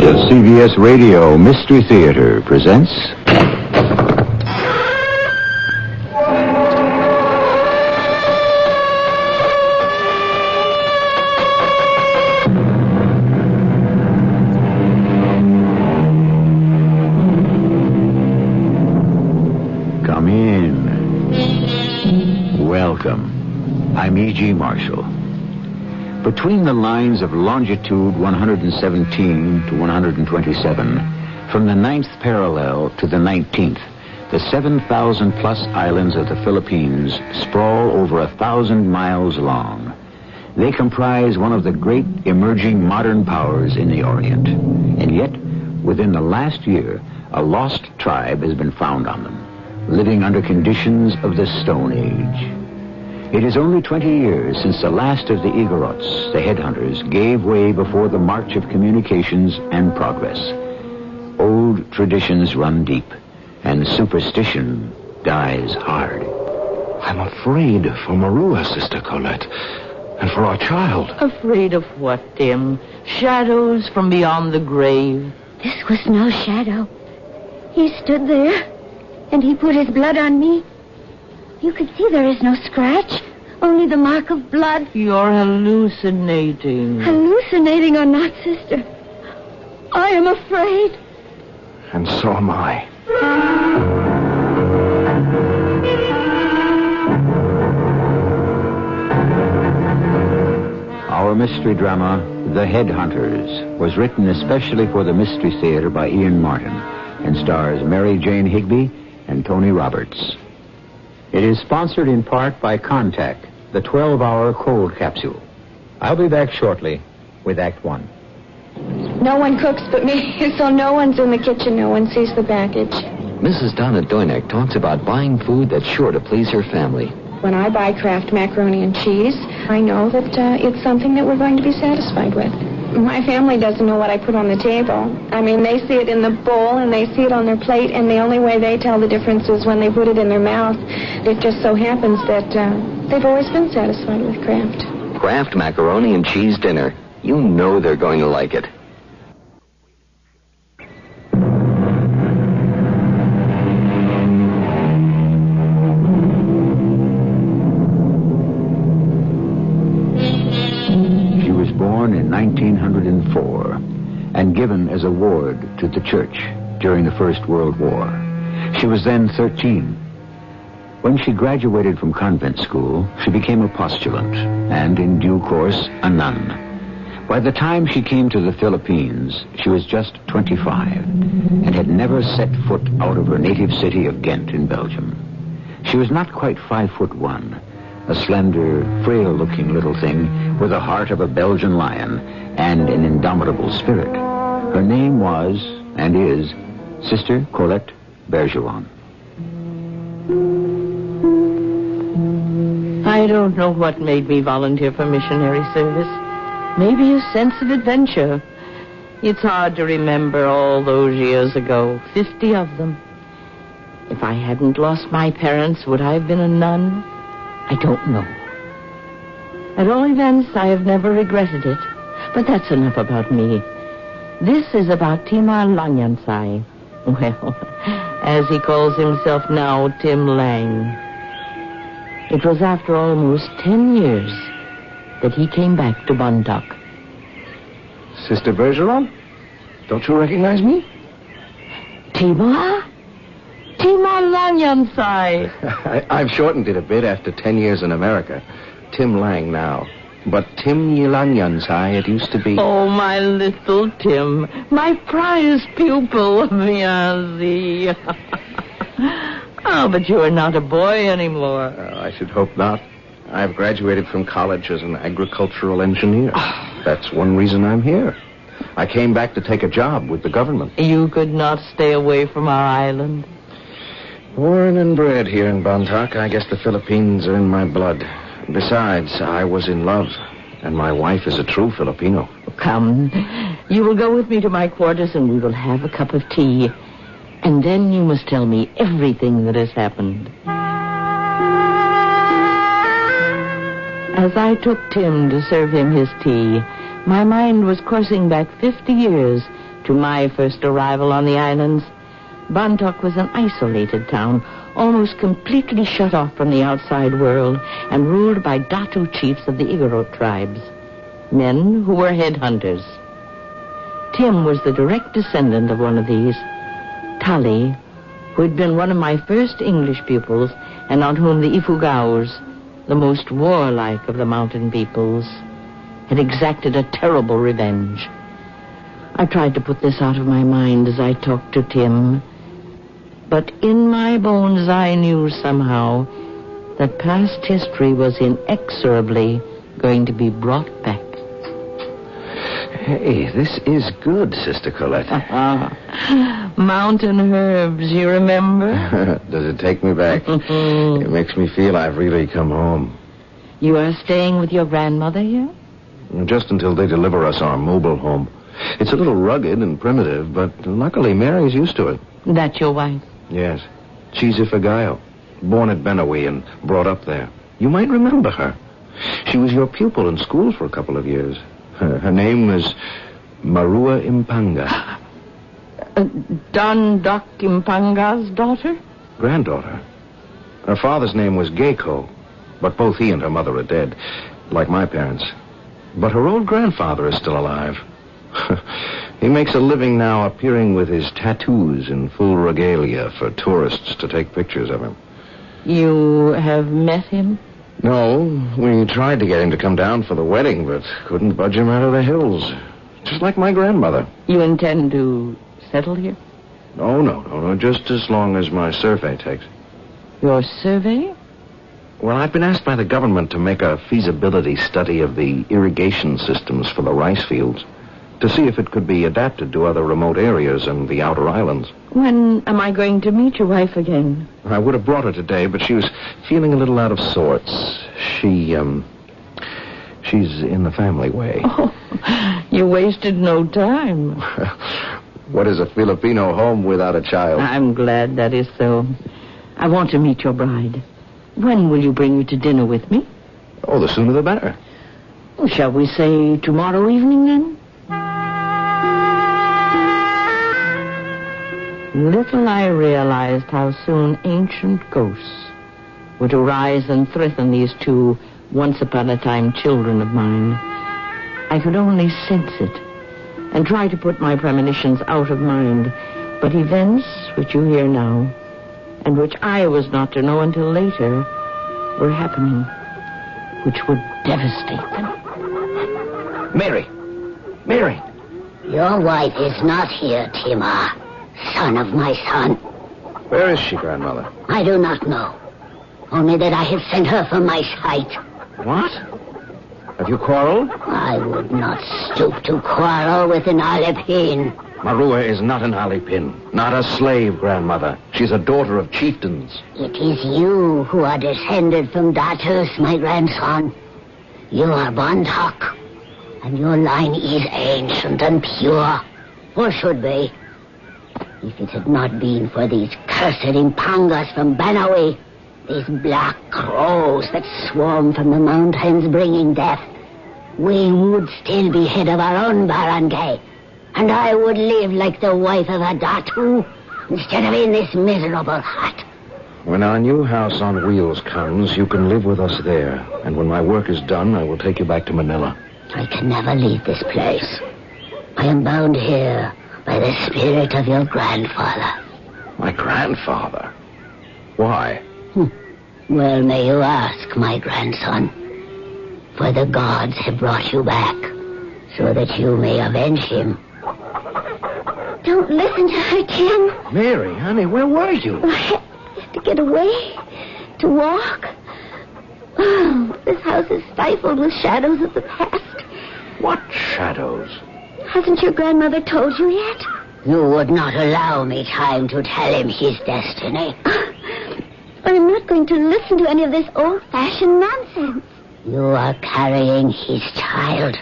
The CBS Radio Mystery Theater presents... Come in. Welcome. I'm E.G. Marshall. Between the lines of longitude 117 to 127, from the 9th parallel to the 19th, the 7,000-plus islands of the Philippines sprawl over 1,000 miles long. They comprise one of the great emerging modern powers in the Orient. And yet, within the last year, a lost tribe has been found on them, living under conditions of the Stone Age. It is only 20 years since the last of the Igorots, the headhunters, gave way before the march of communications and progress. Old traditions run deep, and superstition dies hard. I'm afraid for Marua, Sister Colette, and for our child. Afraid of what, Tim? Shadows from beyond the grave? This was no shadow. He stood there, and he put his blood on me. You can see there is no scratch, only the mark of blood. You're hallucinating. Hallucinating or not, sister, I am afraid. And so am I. Our mystery drama, The Headhunters, was written especially for the Mystery Theater by Ian Martin and stars Mary Jane Higby and Tony Roberts. It is sponsored in part by Contact, the 12-hour cold capsule. I'll be back shortly with Act One. No one cooks but me, so no one's in the kitchen. No one sees the package. Mrs. Donna Doinek talks about buying food that's sure to please her family. When I buy Kraft macaroni and cheese, I know that it's something that we're going to be satisfied with. My family doesn't know what I put on the table. I mean, they see it in the bowl and they see it on their plate, and the only way they tell the difference is when they put it in their mouth. It just so happens that they've always been satisfied with Kraft. Kraft macaroni and cheese dinner. You know they're going to like it. In 1904 and given as a ward to the church during the First World War. She was then 13. When she graduated from convent school, she became a postulant and, in due course, a nun. By the time she came to the Philippines, she was just 25 and had never set foot out of her native city of Ghent in Belgium. She was not quite 5'1", a slender, frail-looking little thing with the heart of a Belgian lion and an indomitable spirit. Her name was, and is, Sister Colette Bergeron. I don't know what made me volunteer for missionary service. Maybe a sense of adventure. It's hard to remember all those years ago, 50 of them. If I hadn't lost my parents, would I have been a nun? I don't know. At all events, I have never regretted it. But that's enough about me. This is about Tima Lanyansai. Well, as he calls himself now, Tim Lang. It was after almost 10 years that he came back to Bondoc. Sister Bergeron? Don't you recognize me? Tima? Tima Lanyansai. I've shortened it a bit after 10 years in America. Tim Lang now. But Tim Yilanyansai it used to be. Oh, my little Tim. My prized pupil, Miazi. Oh, but you are not a boy anymore. I should hope not. I've graduated from college as an agricultural engineer. That's one reason I'm here. I came back to take a job with the government. You could not stay away from our island. Born and bred here in Bondoc, I guess the Philippines are in my blood. Besides, I was in love, and my wife is a true Filipino. Come, you will go with me to my quarters and we will have a cup of tea. And then you must tell me everything that has happened. As I took Tim to serve him his tea, my mind was coursing back 50 years To my first arrival on the islands, Bontoc was an isolated town, almost completely shut off from the outside world and ruled by Datu chiefs of the Igorot tribes, men who were headhunters. Tim was the direct descendant of one of these. Tully, who had been one of my first English pupils and on whom the Ifugaos, the most warlike of the mountain peoples, had exacted a terrible revenge. I tried to put this out of my mind as I talked to Tim, but in my bones I knew somehow that past history was inexorably going to be brought back. Hey, this is good, Sister Colette. Mountain herbs, you remember? Does it take me back? It makes me feel I've really come home. You are staying with your grandmother here? Just until they deliver us our mobile home. It's a little rugged and primitive, but luckily Mary's used to it. That's your wife? Yes. She's Ifagayo, born at Benawi and brought up there. You might remember her. She was your pupil in school for a couple of years. Her name was Marua Impanga. Don Doc Impanga's daughter? Granddaughter. Her father's name was Geiko, but both he and her mother are dead, like my parents. But her old grandfather is still alive. He makes a living now appearing with his tattoos in full regalia for tourists to take pictures of him. You have met him? No, we tried to get him to come down for the wedding, but couldn't budge him out of the hills. Just like my grandmother. You intend to settle here? Oh, no, just as long as my survey takes. Your survey? Well, I've been asked by the government to make a feasibility study of the irrigation systems for the rice fields, to see if it could be adapted to other remote areas and the outer islands. When am I going to meet your wife again? I would have brought her today, but she was feeling a little out of sorts. She's in the family way. Oh, you wasted no time. What is a Filipino home without a child? I'm glad that is so. I want to meet your bride. When will you bring her to dinner with me? Oh, the sooner the better. Well, shall we say tomorrow evening, then? Little I realized how soon ancient ghosts were to rise and threaten these two once-upon-a-time children of mine. I could only sense it and try to put my premonitions out of mind. But events which you hear now, and which I was not to know until later, were happening, which would devastate them. Mary! Your wife is not here, Tima, son of my son. Where is she, Grandmother? I do not know. Only that I have sent her from my sight. What? Have you quarreled? I would not stoop to quarrel with an Alipin. Marua is not an Alipin, not a slave, Grandmother. She's a daughter of chieftains. It is you who are descended from Datus, my grandson. You are Bontoc, and your line is ancient and pure, or should be. If it had not been for these cursed Impangas from Benawi, these black crows that swarm from the mountains bringing death, we would still be head of our own barangay, and I would live like the wife of a Datu instead of in this miserable hut. When our new house on wheels comes, you can live with us there, and when my work is done, I will take you back to Manila. I can never leave this place. I am bound here by the spirit of your grandfather. My grandfather? Why? Well, may you ask, my grandson. For the gods have brought you back, so that you may avenge him. Don't listen to her, Tim. Mary, honey, where were you? I had to get away, to walk. Oh, this house is stifled with shadows of the past. What shadows? Hasn't your grandmother told you yet? You would not allow me time to tell him his destiny. I'm not going to listen to any of this old-fashioned nonsense. You are carrying his child.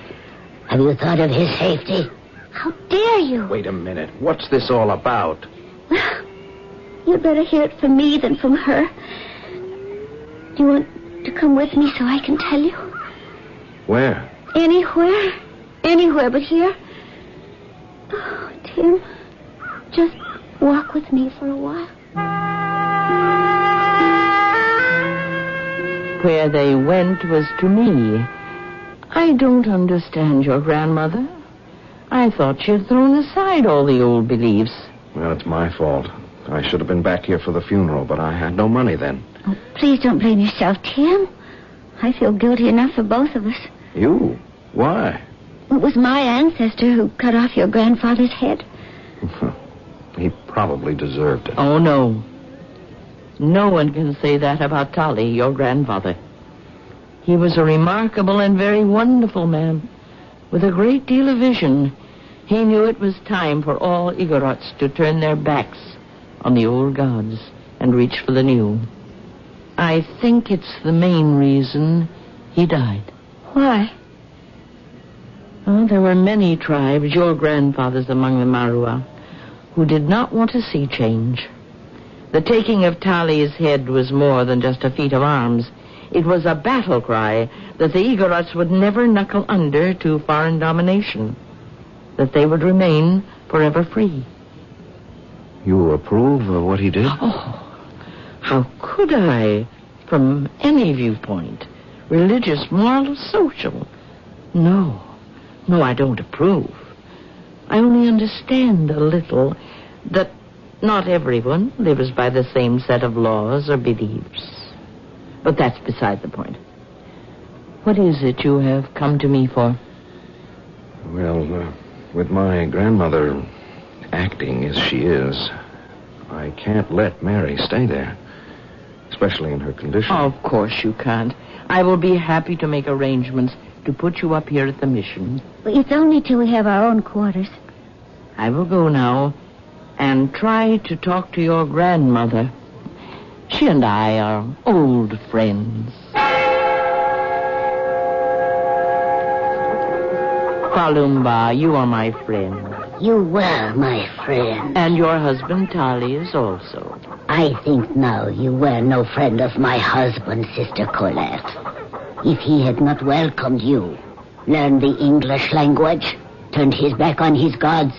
Have you thought of his safety? How dare you? Wait a minute. What's this all about? Well, you'd better hear it from me than from her. Do you want to come with me so I can tell you? Where? Anywhere. Anywhere but here. Oh, Tim, just walk with me for a while. Where they went was to me. I don't understand your grandmother. I thought she had thrown aside all the old beliefs. Well, it's my fault. I should have been back here for the funeral, but I had no money then. Oh, please don't blame yourself, Tim. I feel guilty enough for both of us. You? Why? It was my ancestor who cut off your grandfather's head. He probably deserved it. Oh, no. No one can say that about Tali, your grandfather. He was a remarkable and very wonderful man, with a great deal of vision. He knew it was time for all Igorots to turn their backs on the old gods and reach for the new. I think it's the main reason he died. Why? Oh, there were many tribes, your grandfathers among the Marua, who did not want to see change. The taking of Tali's head was more than just a feat of arms. It was a battle cry that the Igorots would never knuckle under to foreign domination, that they would remain forever free. You approve of what he did? Oh, how could I, from any viewpoint, religious, moral, social? No, I don't approve. I only understand a little that not everyone lives by the same set of laws or beliefs. But that's beside the point. What is it you have come to me for? Well, with my grandmother acting as she is, I can't let Mary stay there, especially in her condition. Of course you can't. I will be happy to make arrangements to put you up here at the mission. Well, it's only till we have our own quarters. I will go now and try to talk to your grandmother. She and I are old friends. Palumba, you are my friend. You were my friend. And your husband, Tali, is also. I think now you were no friend of my husband, Sister Colette. If he had not welcomed you, learned the English language, turned his back on his gods,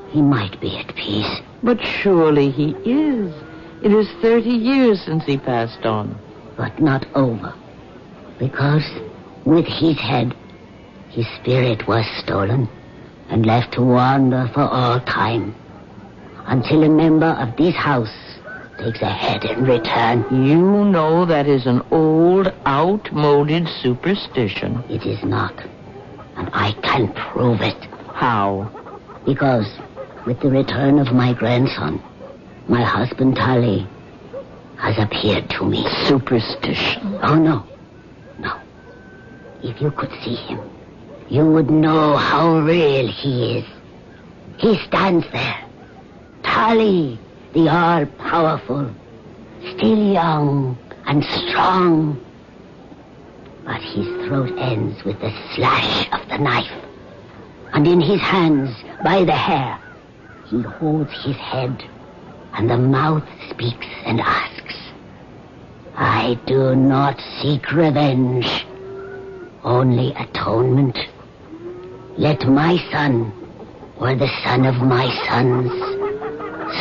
he might be at peace. But surely he is. It is 30 years since he passed on. But not over. Because with his head, his spirit was stolen and left to wander for all time, until a member of this house takes a head in return. You know that is an old, outmoded superstition. It is not. And I can prove it. How? Because with the return of my grandson, my husband Tali has appeared to me. Superstition? Oh, no. No. If you could see him, you would know how real he is. He stands there. Tali, the all-powerful, still young and strong. But his throat ends with the slash of the knife. And in his hands, by the hair, he holds his head, and the mouth speaks and asks, I do not seek revenge, only atonement. Let my son, or the son of my sons,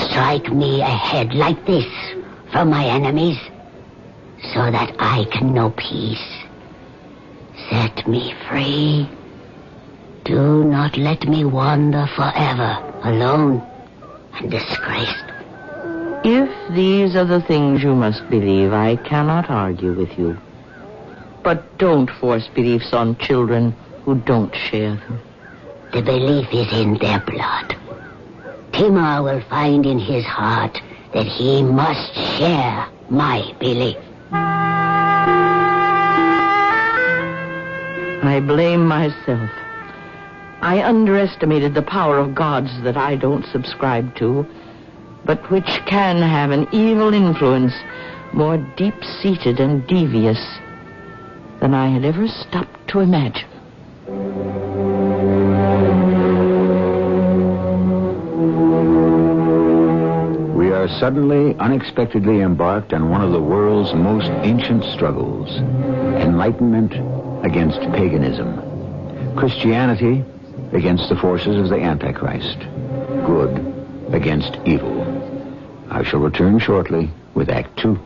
strike me a head like this from my enemies, so that I can know peace. Set me free. Do not let me wander forever, alone and disgraced. If these are the things you must believe, I cannot argue with you. But don't force beliefs on children who don't share them. The belief is in their blood. Timur will find in his heart that he must share my belief. I blame myself. I underestimated the power of gods that I don't subscribe to, but which can have an evil influence more deep-seated and devious than I had ever stopped to imagine. We are suddenly, unexpectedly embarked on one of the world's most ancient struggles, enlightenment against paganism. Christianity, against the forces of the Antichrist. Good against evil. I shall return shortly with Act 2.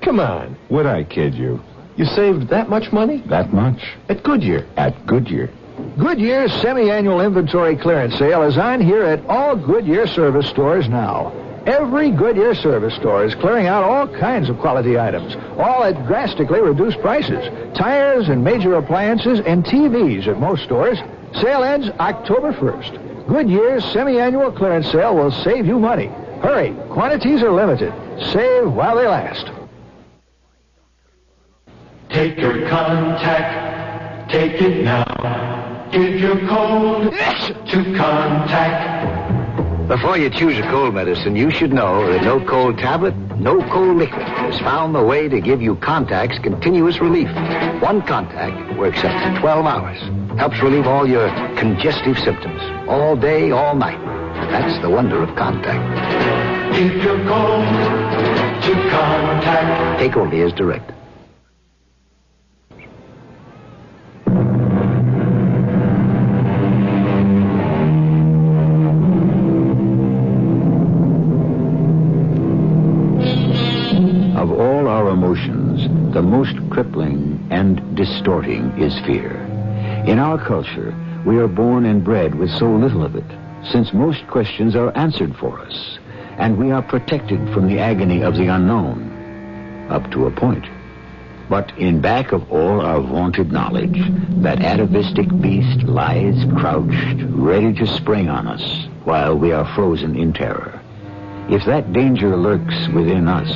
Come on. Would I kid you? You saved that much money? That much? At Goodyear. At Goodyear. Goodyear's semi-annual inventory clearance sale is on here at all Goodyear service stores now. Every Goodyear service store is clearing out all kinds of quality items, all at drastically reduced prices. Tires and major appliances and TVs at most stores. Sale ends October 1st. Goodyear's semi-annual clearance sale will save you money. Hurry, quantities are limited. Save while they last. Take your contact, take it now. Give your code to contact. Before you choose a cold medicine, you should know that no cold tablet, no cold liquid has found the way to give you Contact's continuous relief. One Contact works up to 12 hours. Helps relieve all your congestive symptoms. All day, all night. That's the wonder of Contact. Give your code to contact. Take only as directed. Of all our emotions, the most crippling and distorting is fear. In our culture, we are born and bred with so little of it, since most questions are answered for us, and we are protected from the agony of the unknown, up to a point. But in back of all our vaunted knowledge, that atavistic beast lies crouched, ready to spring on us, while we are frozen in terror. If that danger lurks within us,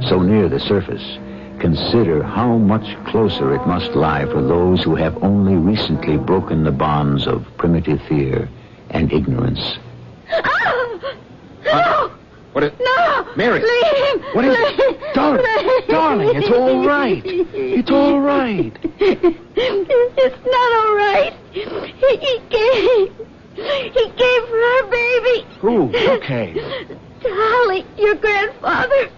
so near the surface, consider how much closer it must lie for those who have only recently broken the bonds of primitive fear and ignorance. No! What is... No! Mary! Leave him! What is Leave it? Darling, it's all right. It's all right. It's not all right. He gave her baby. Who? Okay. Dolly, your grandfather.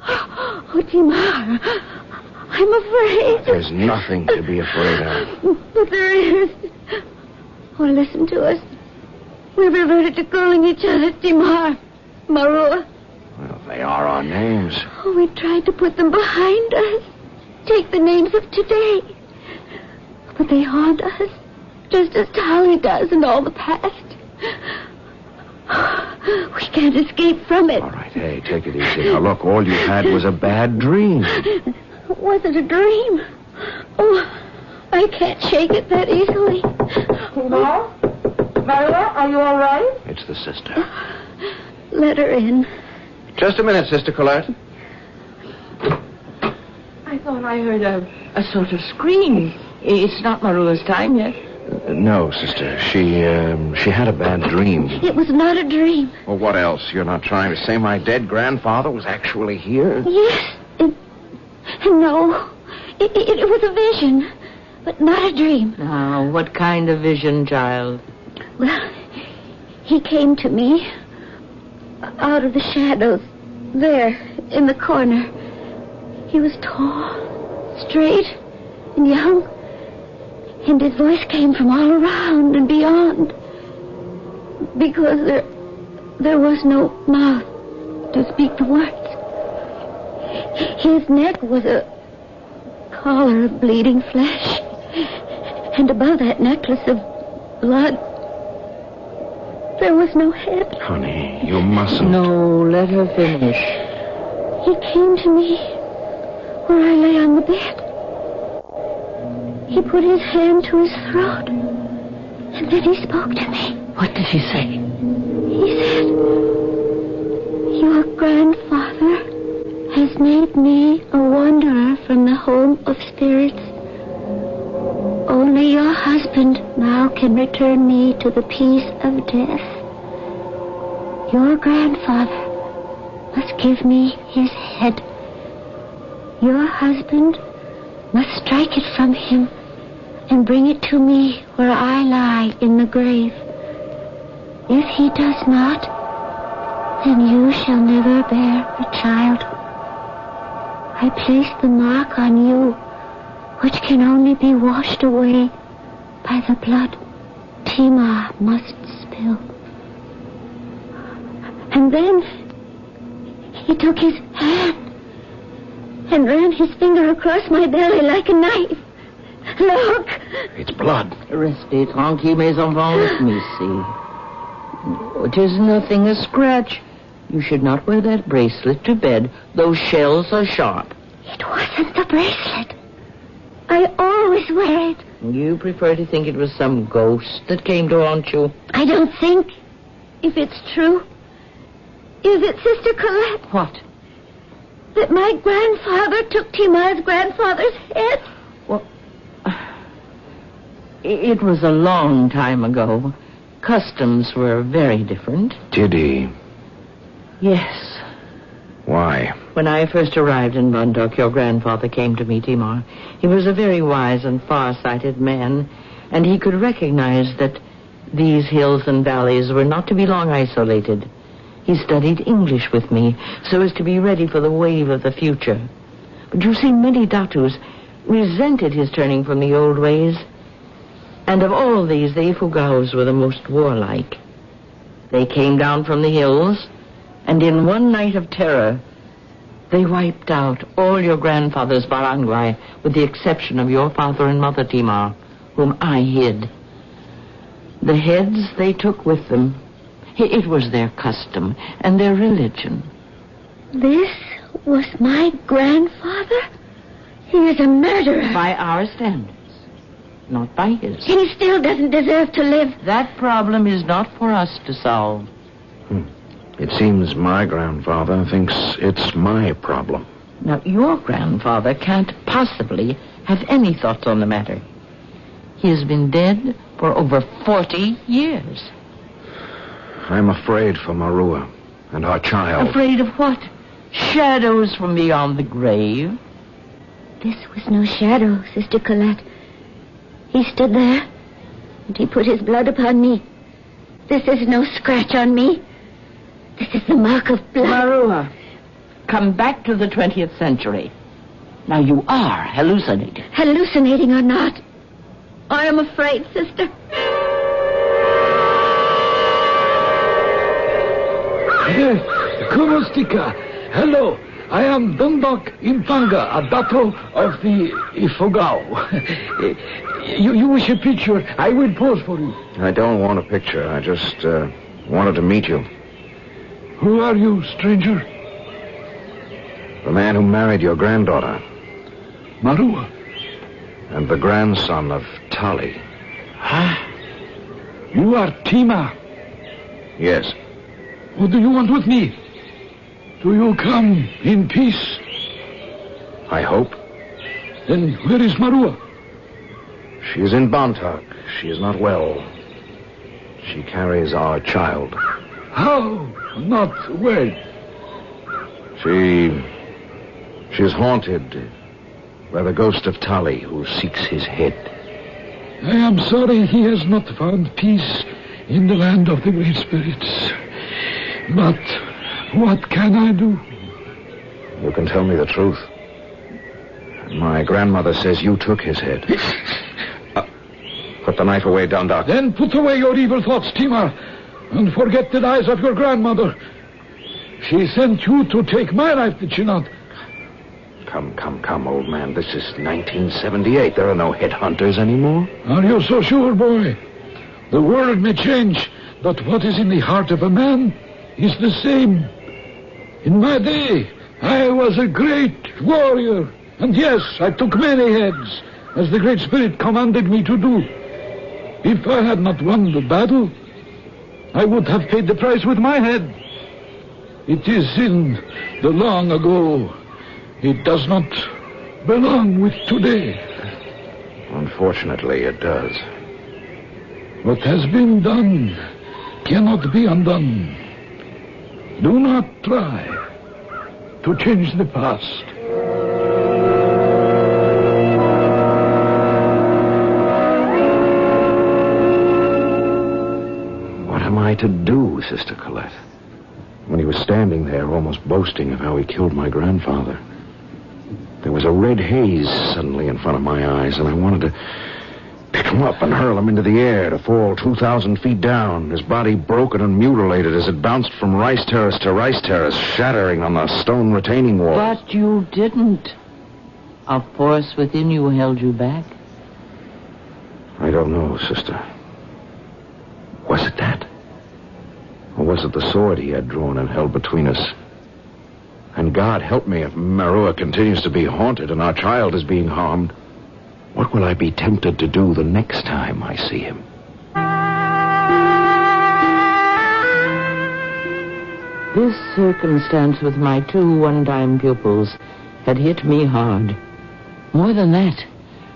Oh, Timar, I'm afraid. There's nothing to be afraid of. But there is. Oh, listen to us. We've reverted to calling each other Timar, Marua. Well, they are our names. Oh, we tried to put them behind us. Take the names of today. But they haunt us, just as Dolly does in all the past. We can't escape from it. All right, hey, take it easy. Now, look, all you had was a bad dream. Was it a dream? Oh, I can't shake it that easily. Timar? Marilla, are you all right? It's the sister. Let her in. Just a minute, Sister Colette. I thought I heard a sort of scream. It's not Marilla's time yet. No, sister. She had a bad dream. It was not a dream. Well, what else? You're not trying to say my dead grandfather was actually here? Yes. No. It was a vision, but not a dream. Now, what kind of vision, child? Well, he came to me out of the shadows there in the corner. He was tall, straight, and young. And his voice came from all around and beyond. Because there was no mouth to speak the words. His neck was a collar of bleeding flesh. And above that necklace of blood, there was no head. Honey, you mustn't. No, let her finish. He came to me where I lay on the bed. He put his hand to his throat, and then he spoke to me. What did he say? He said, "Your grandfather has made me a wanderer from the home of spirits. Only your husband now can return me to the peace of death. Your grandfather must give me his head. Your husband must strike it from him and bring it to me where I lie in the grave. If he does not, then you shall never bear a child. I place the mark on you, which can only be washed away by the blood Timar must spill. And then he took his hand and ran his finger across my belly like a knife. Look! It's blood. Restez tranquille, mes enfants. Let me see. It is nothing, a scratch. You should not wear that bracelet to bed. Those shells are sharp. It wasn't the bracelet. I always wear it. You prefer to think it was some ghost that came to haunt you? I don't think. If it's true. Is it Sister Colette? What? That my grandfather took Timar's grandfather's head? Well, it was a long time ago. Customs were very different. Did he? Yes. Why? When I first arrived in Bundok, your grandfather came to me, Timar. He was a very wise and far-sighted man, and he could recognize that these hills and valleys were not to be long isolated. He studied English with me so as to be ready for the wave of the future. But you see, many Datus resented his turning from the old ways. And of all these, the Ifugaos were the most warlike. They came down from the hills, and in one night of terror, they wiped out all your grandfather's barangai, with the exception of your father and mother, Timar, whom I hid. The heads they took with them. It was their custom and their religion. This was my grandfather? He is a murderer. By our standards, not by his. He still doesn't deserve to live. That problem is not for us to solve. It seems my grandfather thinks it's my problem. Now, your grandfather can't possibly have any thoughts on the matter. He has been dead for over 40 years. I'm afraid for Marua and our child. Afraid of what? Shadows from beyond the grave? This was no shadow, Sister Colette. He stood there, and he put his blood upon me. This is no scratch on me. This is the mark of blood. Marua, come back to the 20th century. Now, you are hallucinating. Hallucinating or not, I am afraid, Sister. Kumostika. Hello. I am Dundok Impanga, a Dato of the Ifogao. You wish a picture? I will pose for you. I don't want a picture. I just wanted to meet you. Who are you, stranger? The man who married your granddaughter. Marua. And the grandson of Tali. You are Tima. Yes. What do you want with me? Do you come in peace? I hope. Then where is Marua? She is in Bantak. She is not well. She carries our child. How? Not well. She is haunted by the ghost of Tali, who seeks his head. I am sorry he has not found peace in the land of the great spirits. But what can I do? You can tell me the truth. My grandmother says you took his head. Put the knife away, Dundock. Then put away your evil thoughts, Timar, and forget the lies of your grandmother. She sent you to take my life, did she not? Come, old man. This is 1978. There are no headhunters anymore. Are you so sure, boy? The world may change, but what is in the heart of a man is the same. In my day, I was a great warrior. And yes, I took many heads, as the Great Spirit commanded me to do. If I had not won the battle, I would have paid the price with my head. It is in the long ago. It does not belong with today. Unfortunately, it does. What has been done cannot be undone. Do not try to change the past. What am I to do, Sister Colette? When he was standing there, almost boasting of how he killed my grandfather, there was a red haze suddenly in front of my eyes, and I wanted to pick pick him up and hurl him into the air to fall 2,000 feet down, his body broken and mutilated as it bounced from rice terrace to rice terrace, shattering on the stone retaining wall. But you didn't. A force within you held you back. I don't know, sister. Was it that? Or was it the sword he had drawn and held between us? And God help me if Marua continues to be haunted and our child is being harmed. What will I be tempted to do the next time I see him? This circumstance with my 2 one-time pupils had hit me hard. More than that,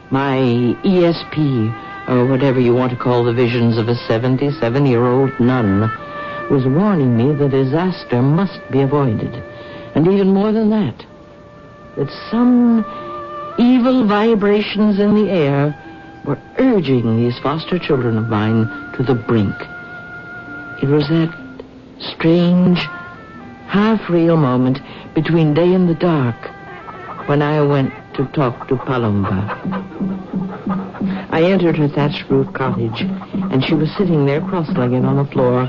my ESP, or whatever you want to call the visions of a 77-year-old nun, was warning me that disaster must be avoided. And even more than that some evil vibrations in the air were urging these foster children of mine to the brink. It was that strange, half-real moment between day and the dark when I went to talk to Palumba. I entered her thatched roof cottage, and she was sitting there cross-legged on the floor,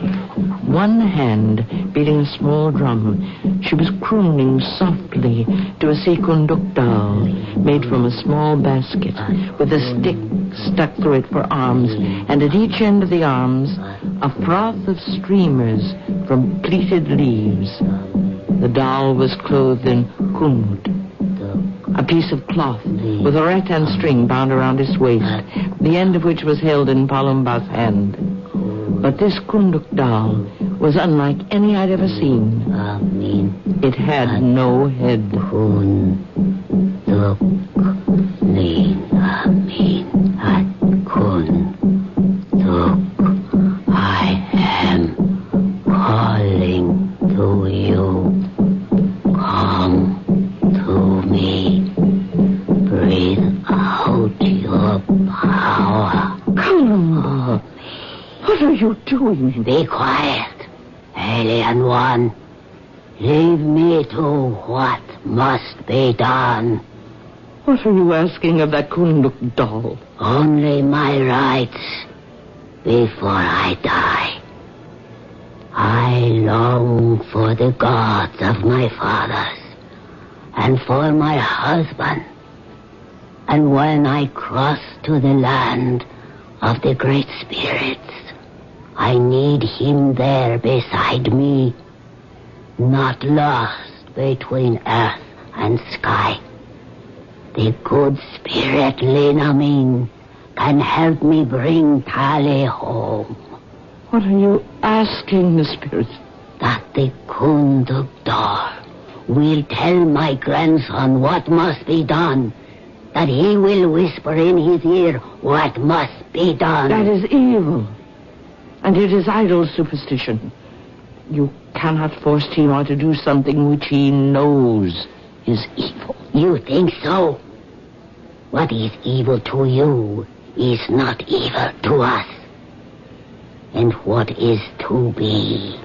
one hand beating a small drum. She was crooning softly to a sekunduk doll made from a small basket with a stick stuck through it for arms, and at each end of the arms a froth of streamers from pleated leaves. The doll was clothed in kunut, a piece of cloth with a rattan string bound around its waist, the end of which was held in Palumba's hand. But this kunduk doll was unlike any I'd ever seen. It had no head. I am calling to you. Come to me. Breathe out your power. Come. What are you doing? Be quiet, Alien One. Leave me to what must be done. What are you asking of that kunduk doll? Only my rights before I die. I long for the gods of my fathers and for my husband. And when I cross to the land of the great spirits, I need him there beside me, not lost between earth and sky. The good spirit Linamin can help me bring Tali home. What are you asking the spirit? That the Kunduk door will tell my grandson what must be done. That he will whisper in his ear what must be done. That is evil. And it is idle superstition. You cannot force Timar to do something which he knows is evil. You think so? What is evil to you is not evil to us. And what is to be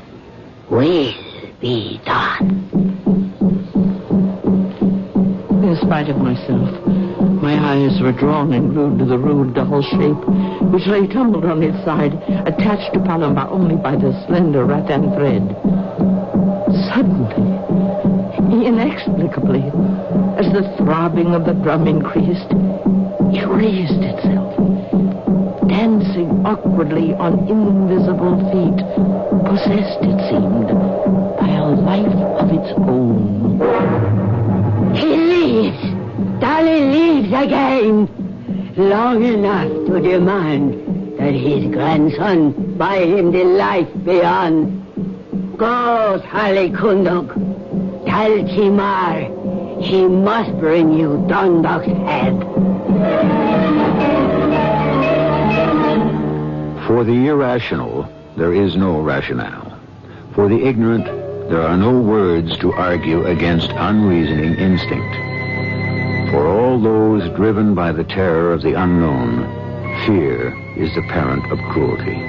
will be done. In spite of myself, my eyes were drawn and glued to the rude doll shape, which lay tumbled on its side, attached to Palumba only by the slender rattan thread. Suddenly, inexplicably, as the throbbing of the drum increased, it raised itself, dancing awkwardly on invisible feet, possessed, it seemed, by a life of its own. He leaves! Dolly leaves again! Long enough to demand that his grandson buy him the life beyond. Go, Tali Kunduk. Tell Timar he must bring you Dunduk's head. For the irrational, there is no rationale. For the ignorant, there are no words to argue against unreasoning instinct. For all those driven by the terror of the unknown, fear is the parent of cruelty.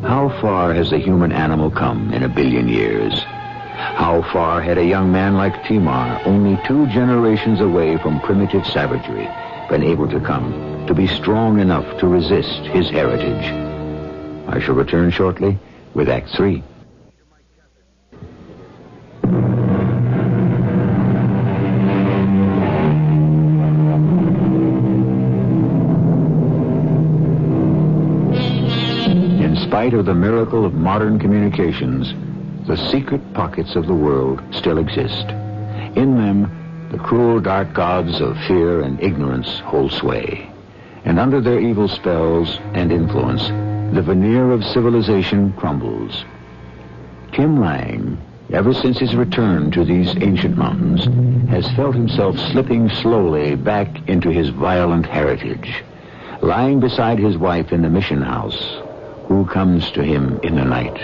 How far has the human animal come in 1 billion years? How far had a young man like Timar, only 2 generations away from primitive savagery, been able to come? to be strong enough to resist his heritage. I shall return shortly with Act 3. In spite of the miracle of modern communications, the secret pockets of the world still exist. In them, the cruel, dark gods of fear and ignorance hold sway. And under their evil spells and influence, the veneer of civilization crumbles. Kim Lang, ever since his return to these ancient mountains, has felt himself slipping slowly back into his violent heritage. Lying beside his wife in the mission house, who comes to him in the night?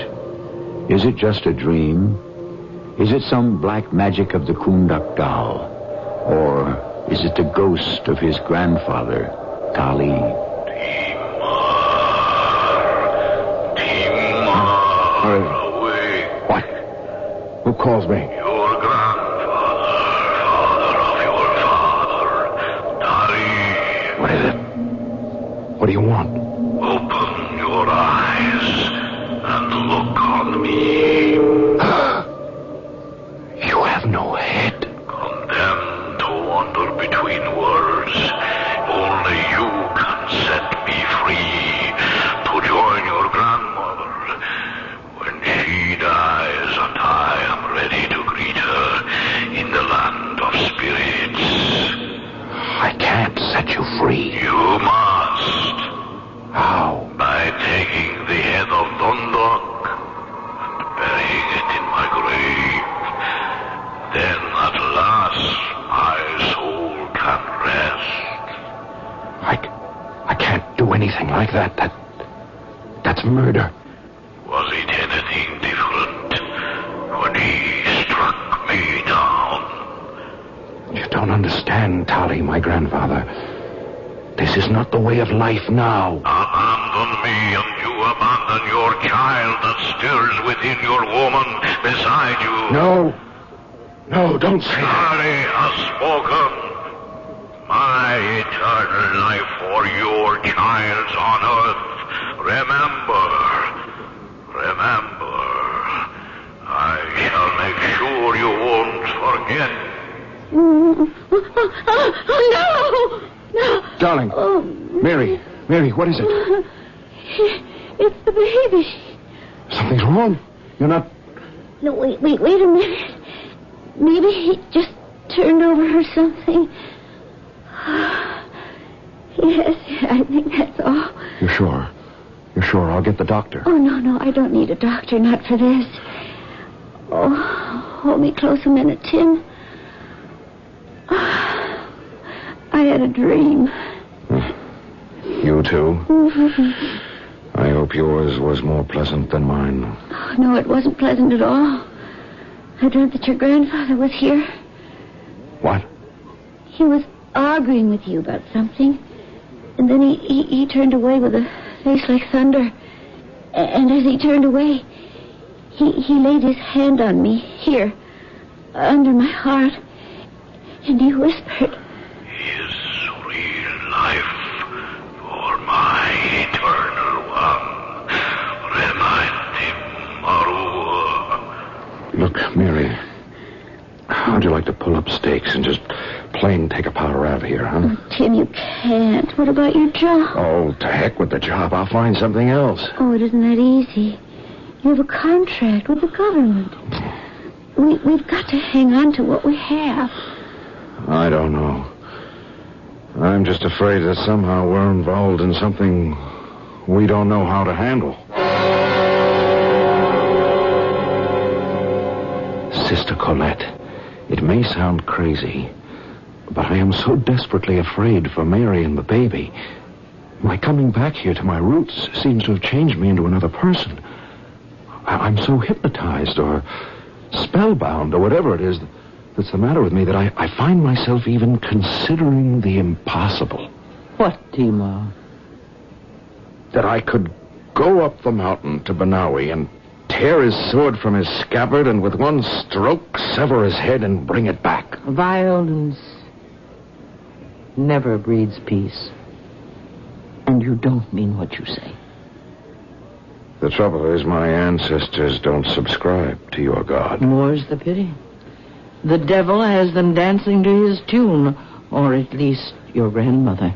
Is it just a dream? Is it some black magic of the Kundak doll? Or is it the ghost of his grandfather, Kali? What? Who calls me? Your grandfather, father of your father, Dari. What is it? What do you want? Open your eyes and look on me. You have no head. Condemned to wander between worlds, only you can set me free to join your grandmother when she dies, and I am ready to greet her in the land of spirits. I can't set you free. You must. How? By taking the head of Dundalk and burying it in my grave. Then at last my soul can rest. I can't do anything like that. That's murder. Was it anything different when he struck me down? You don't understand, Tali, my grandfather. This is not the way of life now. Abandon me and you abandon your child that stirs within your woman beside you. No, don't say that. Harry has spoken. My eternal life for your child's on earth. Remember. I shall make sure you won't forget. No! Darling. Oh. Mary, what is it? It's the baby. Something's wrong. You're not... No, wait a minute. Maybe he just turned over or something. Yes, I think that's all. You're sure? You're sure? I'll get the doctor. Oh, no, I don't need a doctor, not for this. Oh, hold me close a minute, Tim. I had a dream. You too? I hope yours was more pleasant than mine. Oh, no, it wasn't pleasant at all. I dreamt that your grandfather was here. What? He was arguing with you about something. And then he turned away with a face like thunder. And as he turned away, he laid his hand on me, here, under my heart. And he whispered, His real life for my eternal one. Remind him, Marua. Look, Mary, how'd you like to pull up stakes and just plain take a powder out of here, huh? Oh, Tim, you can't. What about your job? Oh, to heck with the job. I'll find something else. Oh, it isn't that easy. You have a contract with the government. We've got to hang on to what we have. I don't know. I'm just afraid that somehow we're involved in something we don't know how to handle. Sister Colette, it may sound crazy, but I am so desperately afraid for Mary and the baby. My coming back here to my roots seems to have changed me into another person. I'm so hypnotized or spellbound or whatever it is that's the matter with me that I find myself even considering the impossible. What, Timo? That I could go up the mountain to Banawi and tear his sword from his scabbard and with one stroke sever his head and bring it back. Violence never breeds peace. And you don't mean what you say. The trouble is my ancestors don't subscribe to your God. More's the pity. The devil has them dancing to his tune, or at least your grandmother.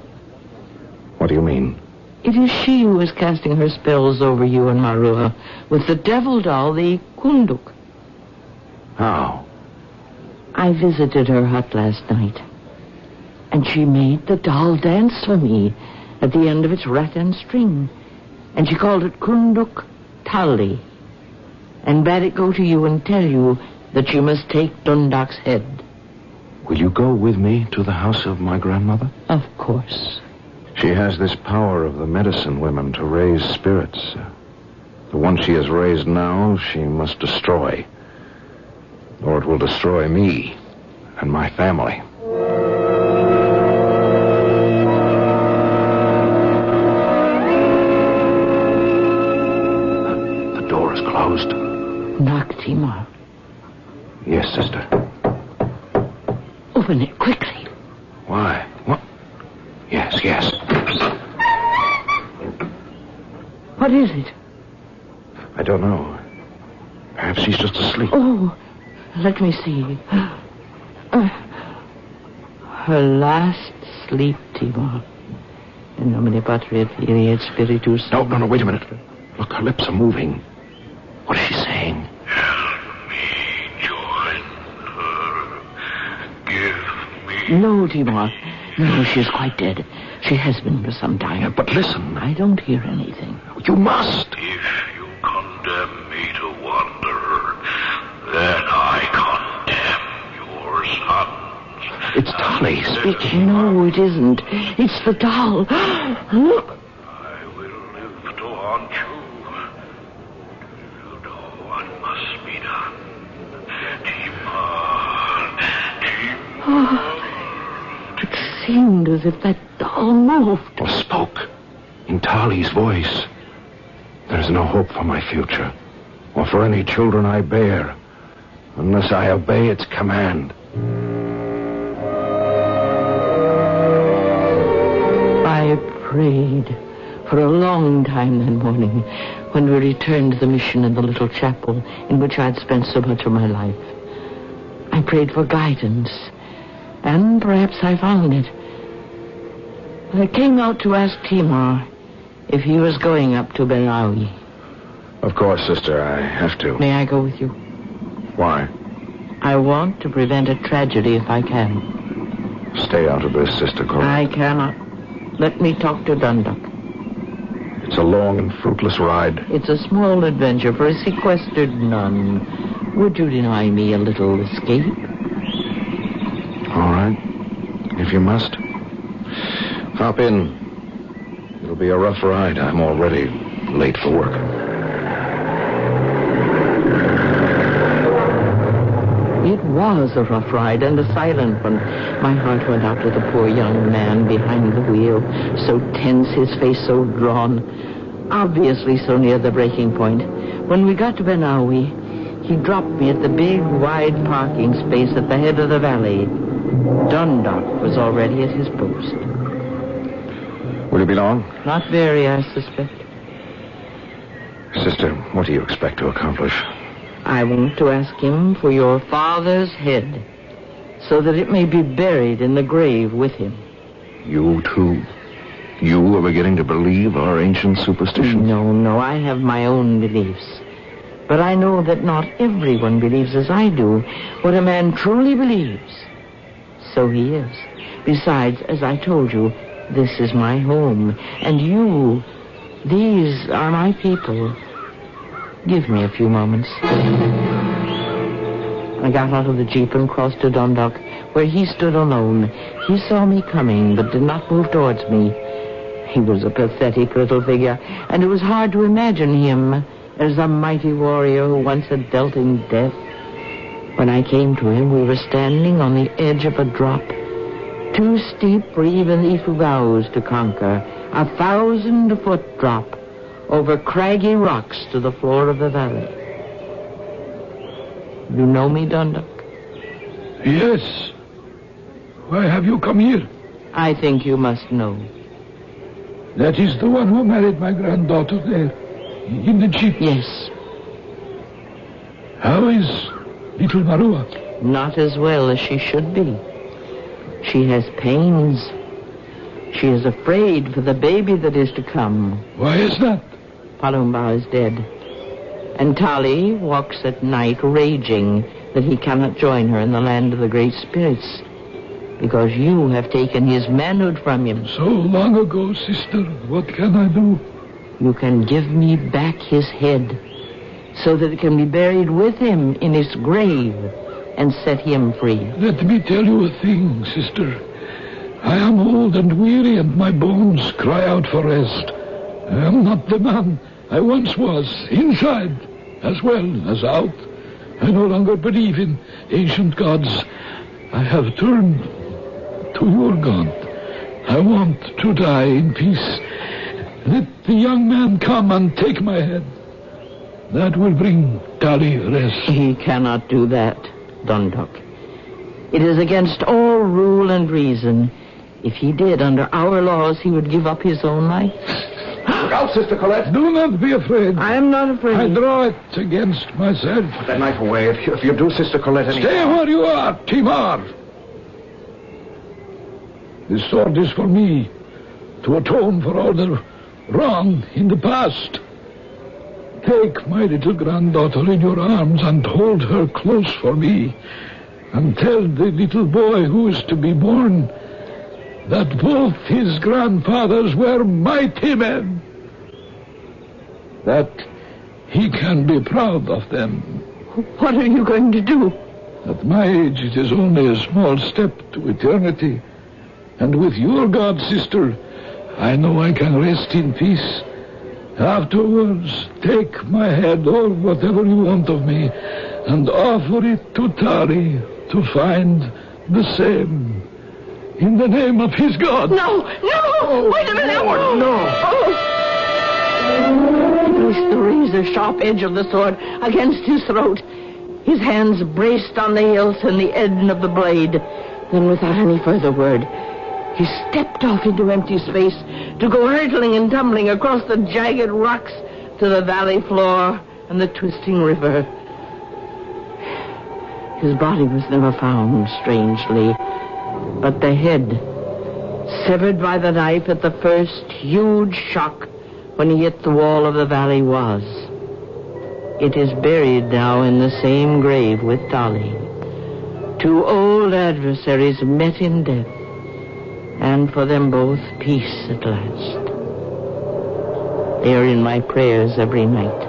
What do you mean? It is she who is casting her spells over you and Marua with the devil doll, the Kunduk. How? I visited her hut last night, and she made the doll dance for me at the end of its rattan string, and she called it Kunduk Tali, and bade it go to you and tell you that you must take Dundak's head. Will you go with me to the house of my grandmother? Of course. She has this power of the medicine women to raise spirits. The one she has raised now, she must destroy. Or it will destroy me and my family. The door is closed. Knock, Timur. Yes, sister. Open it quickly. Why? What? Yes. What is it? I don't know. Perhaps she's just asleep. Oh, let me see. Her last sleep, Timur. In nomine Patri et Filii et Spiritus. No, wait a minute. Look, her lips are moving. What is she saying? Help me join her. Give me... No, Timur. No, she is quite dead. She has been for some time. But listen. I don't hear anything. You must. If you condemn me to wander, then I condemn your sons. It's Tali speaking. No, it isn't. It's the doll. Look. I will live to haunt you. You know what must be done. Timur. It seemed as if that doll moved. Or spoke in Tali's voice. There's no hope for my future, or for any children I bear, unless I obey its command. I prayed for a long time that morning when we returned to the mission in the little chapel in which I'd spent so much of my life. I prayed for guidance, and perhaps I found it. I came out to ask Timur if he was going up to Berawi. Of course, sister, I have to. May I go with you? Why? I want to prevent a tragedy if I can. Stay out of this, Sister Cora. I cannot. Let me talk to Dunduk. It's a long and fruitless ride. It's a small adventure for a sequestered nun. Would you deny me a little escape? All right. If you must. Hop in. It'll be a rough ride. I'm already late for work. It was a rough ride and a silent one. My heart went out to the poor young man behind the wheel, so tense, his face so drawn, obviously so near the breaking point. When we got to Benawi, he dropped me at the big, wide parking space at the head of the valley. Dunduk was already at his post. Will you be long? Not very, I suspect. Sister, what do you expect to accomplish? I want to ask him for your father's head, so that it may be buried in the grave with him. You, too? You are beginning to believe our ancient superstitions? No, I have my own beliefs. But I know that not everyone believes as I do. What a man truly believes, so he is. Besides, as I told you, this is my home. And you, these are my people. Give me a few moments. I got out of the jeep and crossed to Dunduk, where he stood alone. He saw me coming, but did not move towards me. He was a pathetic little figure, and it was hard to imagine him as a mighty warrior who once had dealt in death. When I came to him, we were standing on the edge of a drop, too steep for even the Ifugaos to conquer, 1,000-foot drop over craggy rocks to the floor of the valley. You know me, Dunduk? Yes. Why have you come here? I think you must know. That is the one who married my granddaughter there, in the jeep. Yes. How is little Marua? Not as well as she should be. She has pains. She is afraid for the baby that is to come. Why is that? Palumba is dead. And Tali walks at night raging that he cannot join her in the land of the great spirits, because you have taken his manhood from him. So long ago, sister. What can I do? You can give me back his head so that it can be buried with him in his grave and set him free. Let me tell you a thing, sister. I am old and weary, and my bones cry out for rest. I am not the man I once was, inside as well as out. I no longer believe in ancient gods. I have turned to your God. I want to die in peace. Let the young man come and take my head. That will bring Tali rest. He cannot do that, Dunduk. It is against all rule and reason. If he did, under our laws, he would give up his own life. Look out, Sister Colette. Do not be afraid. I am not afraid. I draw it against myself. Put that knife away. If you do, Sister Colette, Stay where you are, Timar. This sword is for me, to atone for all the wrong in the past. Take my little granddaughter in your arms and hold her close for me. And tell the little boy who is to be born that both his grandfathers were mighty men. That he can be proud of them. What are you going to do? At my age, it is only a small step to eternity. And with your God, sister, I know I can rest in peace. Afterwards, take my head or whatever you want of me and offer it to Tari to find the same. In the name of his God. No! Wait a minute! No! He placed the razor-sharp edge of the sword against his throat. His hands braced on the hilt and the end of the blade. Then, without any further word, he stepped off into empty space to go hurtling and tumbling across the jagged rocks to the valley floor and the twisting river. His body was never found, strangely, but the head, severed by the knife at the first huge shock when he hit the wall of the valley, was. It is buried now in the same grave with Tali. Two old adversaries met in death, and for them both, peace at last. They are in my prayers every night.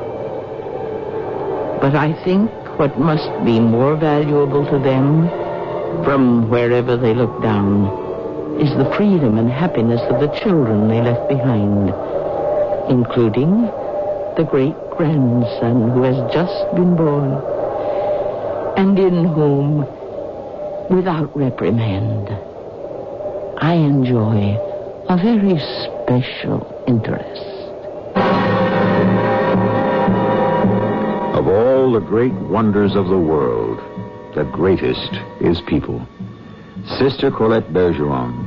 But I think what must be more valuable to them, from wherever they look down, is the freedom and happiness of the children they left behind, including the great-grandson who has just been born, and in whom, without reprimand, I enjoy a very special interest. Of all the great wonders of the world, the greatest is people. Sister Colette Bergeron,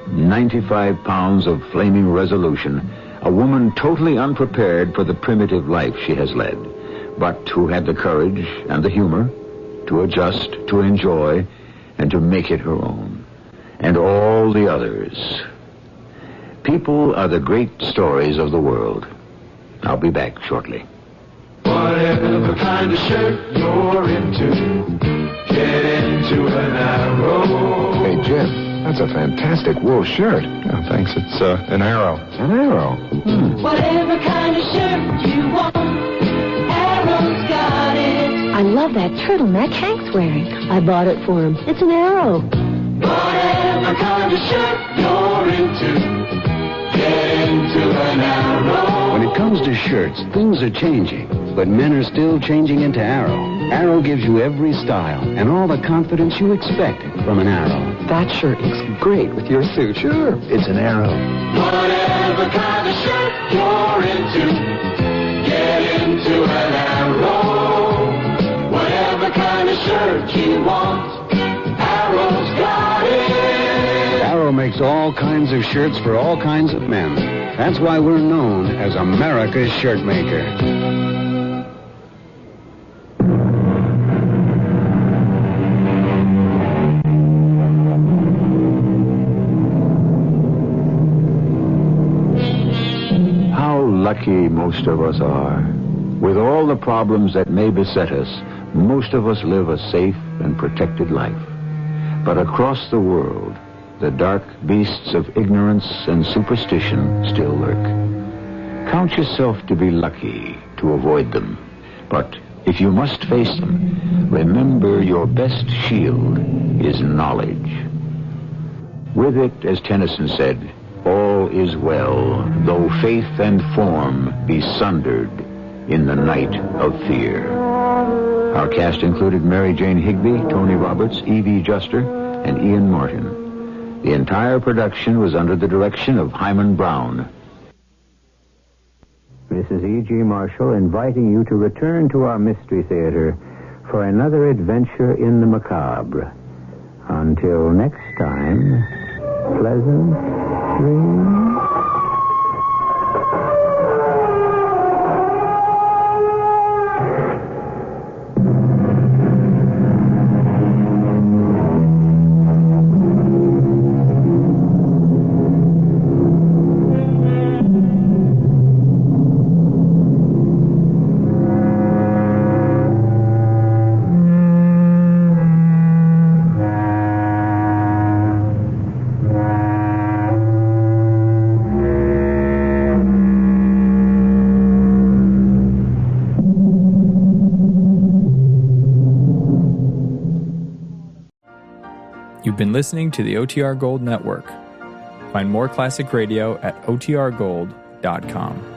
95 pounds of flaming resolution, a woman totally unprepared for the primitive life she has led, but who had the courage and the humor to adjust, to enjoy, and to make it her own. And all the others. People are the great stories of the world. I'll be back shortly. Whatever kind of shirt you're into, get into an Arrow. Hey, Jim, that's a fantastic wool shirt. Oh, thanks. It's an Arrow. An Arrow? Whatever kind of shirt you want, Arrow's got it. I love that turtleneck Hank's wearing. I bought it for him. It's an Arrow. Whatever kind of shirt you're into, get into an Arrow. When it comes to shirts, things are changing, but men are still changing into Arrow. Arrow gives you every style and all the confidence you expected from an Arrow. That shirt looks great with your suit. Sure, it's an Arrow. Whatever kind of shirt you're into, get into an Arrow. Whatever kind of shirt you want, Arrow's got it. Arrow makes all kinds of shirts for all kinds of men. That's why we're known as America's shirt maker. How lucky most of us are. With all the problems that may beset us, most of us live a safe and protected life. But across the world, the dark beasts of ignorance and superstition still lurk. Count yourself to be lucky to avoid them. But if you must face them, remember your best shield is knowledge. With it, as Tennyson said, all is well, though faith and form be sundered in the night of fear. Our cast included Mary Jane Higby, Tony Roberts, E.V. Juster, and Ian Martin. The entire production was under the direction of Hyman Brown. This is E.G. Marshall inviting you to return to our Mystery Theater for another adventure in the macabre. Until next time, pleasant dreams. You've been listening to the OTR Gold Network. Find more classic radio at otrgold.com.